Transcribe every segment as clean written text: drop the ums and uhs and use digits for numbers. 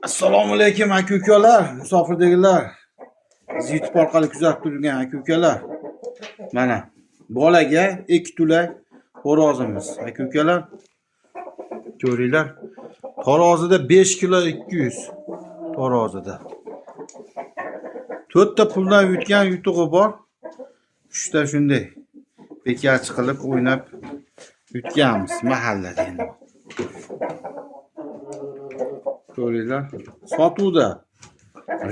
Assalomu alaykum aka-ukalar, musofirdagilar. Siz YouTube orqali kuzatib turgan aka-ukalar. Mana bolaga 2 tulak xo'rozimiz. Aka-ukalar, ko'ringlar. Tarozida 5 kilo 200. Tarozida. 4 ta puldan yutgan yutug'i bor. 3 ta shunday bekachi qilib o'ynab yutganmiz mahallada endi. Ko'ringlar, sotuvda.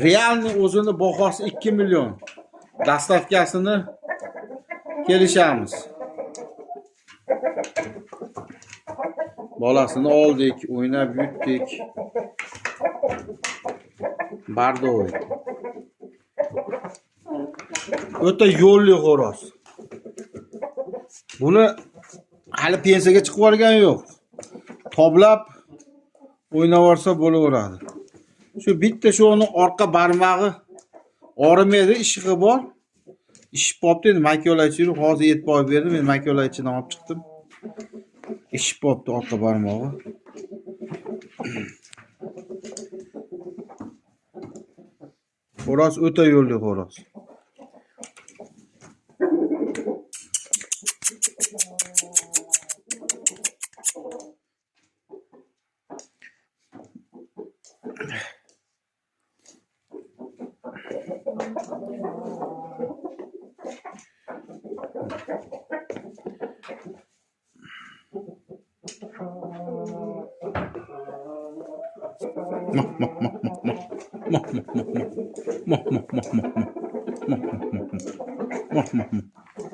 Realni o'zini bahosi 2 million. Dastavkasini kelishamiz. Bolasini oldik, o'ynab yutdik. Bardoy. O'ta yo'lli xo'roz. Buni hali pensiyaga chiqib olgani yo'q. Toblab o'ynavorsa bo'laveradi. Shu bitta shuni orqa barmog'i og'rimaydi, ishig'i bor. Ishib qopti, endi makolaychini hozir yetib olib berdim. Men makolaychini olib chiqdim. Ishib qopti orqa barmog'i. Xo'roz o'ta yo'lli xo'roz.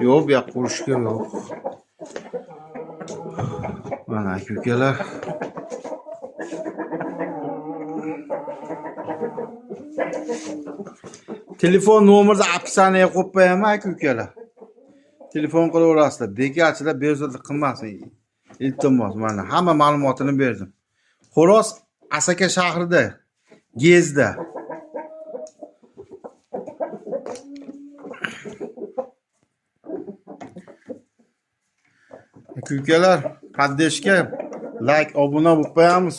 Yo'q, bu yoqqa urishga yo'q. Mana aka-ukalar. Telefon nomerni opsiyaga qo'yib qo'yaman aka-ukalar. Telefon qilaverasizlar. Bekachilar bezovta qilmasin. Iltimos, mana hamma ma'lumotini berdim. Xo'roz Asaka shahrida, Gezda. Aka-ukalar, qaddeshga like, obuna bo'lib qo'yamiz.